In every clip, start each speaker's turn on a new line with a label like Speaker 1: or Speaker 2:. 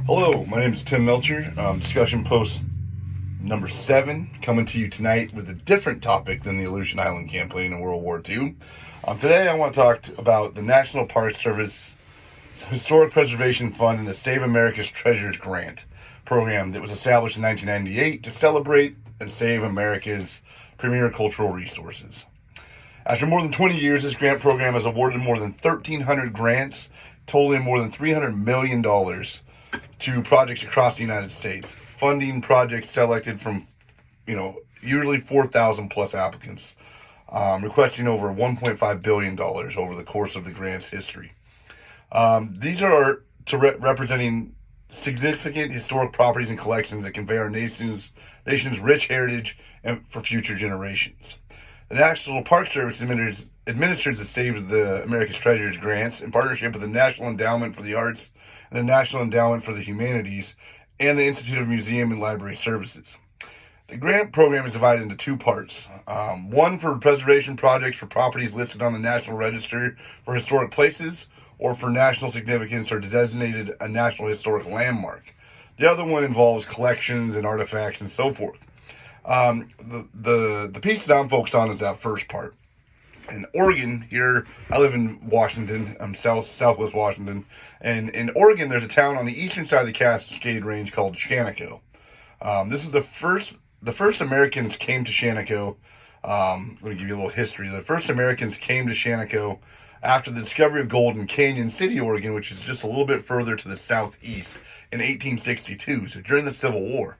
Speaker 1: Hello, my name is Tim Melcher. Discussion post number 7, coming to you tonight with a different topic than the Aleutian Island campaign in World War II. Today I want to talk about the National Park Service Historic Preservation Fund and the Save America's Treasures Grant program that was established in 1998 to celebrate and save America's premier cultural resources. After more than 20 years, this grant program has awarded more than 1,300 grants, totaling more than $300 million to projects across the United States, funding projects selected from, usually 4,000 plus applicants, requesting over $1.5 billion over the course of the grant's history. These are representing significant historic properties and collections that convey our nation's rich heritage and for future generations. The National Park Service administers the Save the America's Treasures grants in partnership with the National Endowment for the Arts and the National Endowment for the Humanities and the Institute of Museum and Library Services. The grant program is divided into two parts. One for preservation projects for properties listed on the National Register for Historic Places or for national significance or designated a National Historic Landmark. The other one involves collections and artifacts and so forth. The piece that I'm focused on is that first part. In Oregon, here, I live in Washington, southwest Washington, and in Oregon, there's a town on the eastern side of the Cascade Range called Shaniko. This is the first Americans came to Shaniko. Let me give you a little history. The first Americans came to Shaniko after the discovery of gold in Canyon City, Oregon, which is just a little bit further to the southeast, in 1862, so during the Civil War.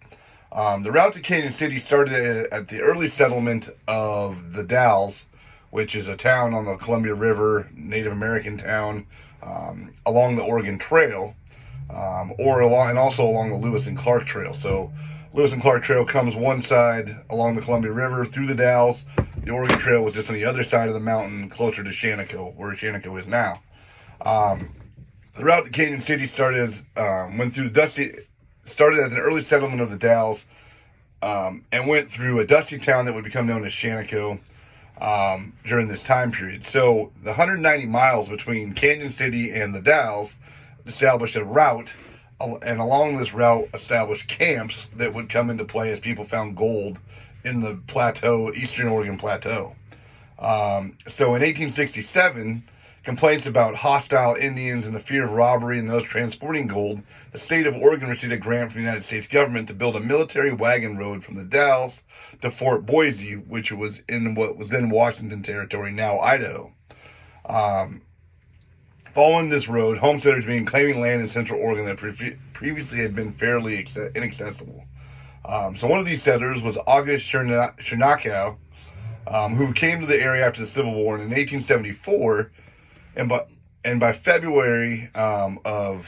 Speaker 1: The route to Canyon City started at the early settlement of the Dalles, which is a town on the Columbia River, Native American town, along the Oregon Trail, and also along the Lewis and Clark Trail. So Lewis and Clark Trail comes one side along the Columbia River through the Dalles. The Oregon Trail was just on the other side of the mountain, closer to Shaniko, where Shaniko is now. The route to Canyon City started as an early settlement of the Dalles, and went through a dusty town that would become known as Shaniko during this time period. So the 190 miles between Canyon City and the Dalles established a route, and along this route established camps that would come into play as people found gold in the plateau, Eastern Oregon Plateau. So in 1867, complaints about hostile Indians and the fear of robbery and those transporting gold, the state of Oregon received a grant from the United States government to build a military wagon road from the Dalles to Fort Boise, which was in what was then Washington Territory, now Idaho. Following this road, homesteaders began claiming land in Central Oregon that previously had been fairly inaccessible. So one of these settlers was August Chernow, who came to the area after the Civil War, and in 1874, and by February of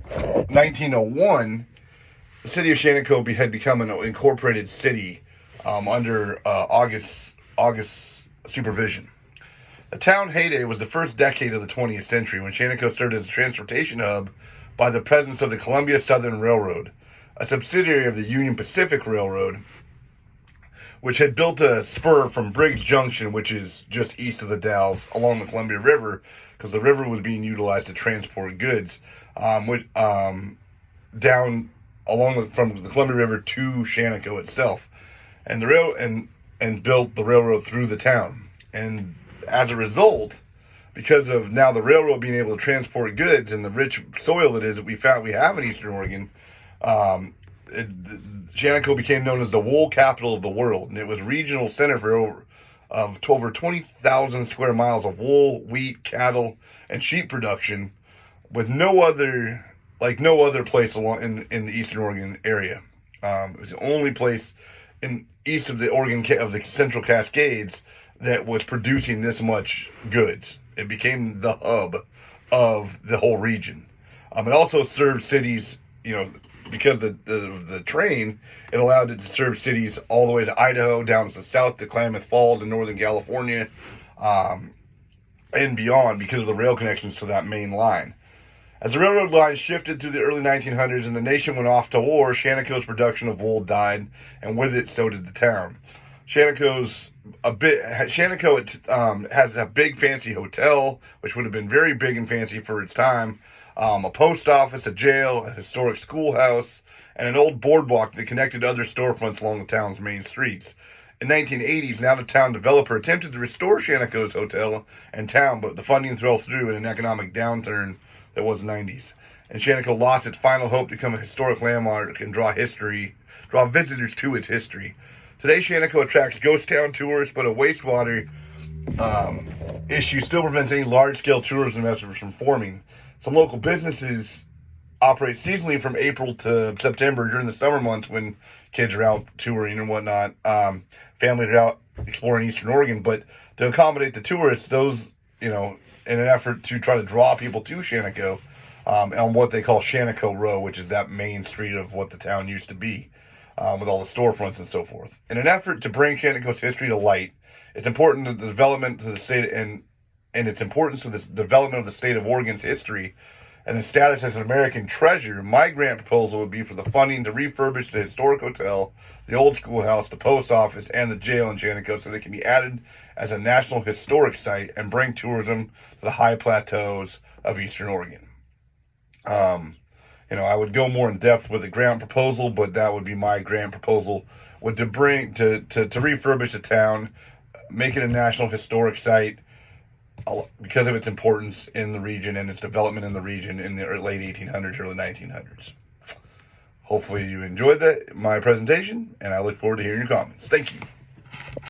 Speaker 1: 1901, the city of Shaniko had become an incorporated city under August's supervision. The town heyday was the first decade of the 20th century, when Shaniko served as a transportation hub by the presence of the Columbia Southern Railroad, a subsidiary of the Union Pacific Railroad, which had built a spur from Briggs Junction, which is just east of the Dalles, along the Columbia River, because the river was being utilized to transport goods, down from the Columbia River to Shaniko itself, and built the railroad through the town. And as a result, because of now the railroad being able to transport goods and the rich soil that we have in Eastern Oregon, Shaniko became known as the wool capital of the world, and it was regional center for over 20,000 square miles of wool, wheat, cattle, and sheep production, with no other place in the Eastern Oregon area. It was the only place east of the Central Cascades that was producing this much goods. It became the hub of the whole region. It also served cities, because the train, it allowed it to serve cities all the way to Idaho, down to the south to Klamath Falls in Northern California, and beyond, because of the rail connections to that main line. As the railroad lines shifted through the early 1900s and the nation went off to war, Shaniko's production of wool died, and with it, so did the town. Shaniko has a big fancy hotel, which would have been very big and fancy for its time. a post office, a jail, a historic schoolhouse, and an old boardwalk that connected other storefronts along the town's main streets. In the 1980s, an out-of-town developer attempted to restore Shaniko's hotel and town, but the funding fell through in an economic downturn that was the 90s. And Shaniko lost its final hope to become a historic landmark and draw visitors to its history. Today, Shaniko attracts ghost town tours, but a wastewater issue still prevents any large-scale tourism efforts from forming. Some local businesses operate seasonally from April to September during the summer months when kids are out touring and whatnot. Families are out exploring Eastern Oregon, but to accommodate the tourists, those, in an effort to try to draw people to Shaniko, on what they call Shaniko Row, which is that main street of what the town used to be, with all the storefronts and so forth. In an effort to bring Shaniko's history to light, it's important that the development to the state and its importance to the development of the state of Oregon's history and its status as an American treasure, my grant proposal would be for the funding to refurbish the historic hotel, the old schoolhouse, the post office, and the jail in Shaniko so they can be added as a National Historic Site and bring tourism to the high plateaus of Eastern Oregon. I would go more in depth with the grant proposal, but that would be my grant proposal, would to refurbish the town, make it a National Historic Site, because of its importance in the region and its development in the region in the late 1800s, early 1900s. Hopefully you enjoyed my presentation, and I look forward to hearing your comments. Thank you.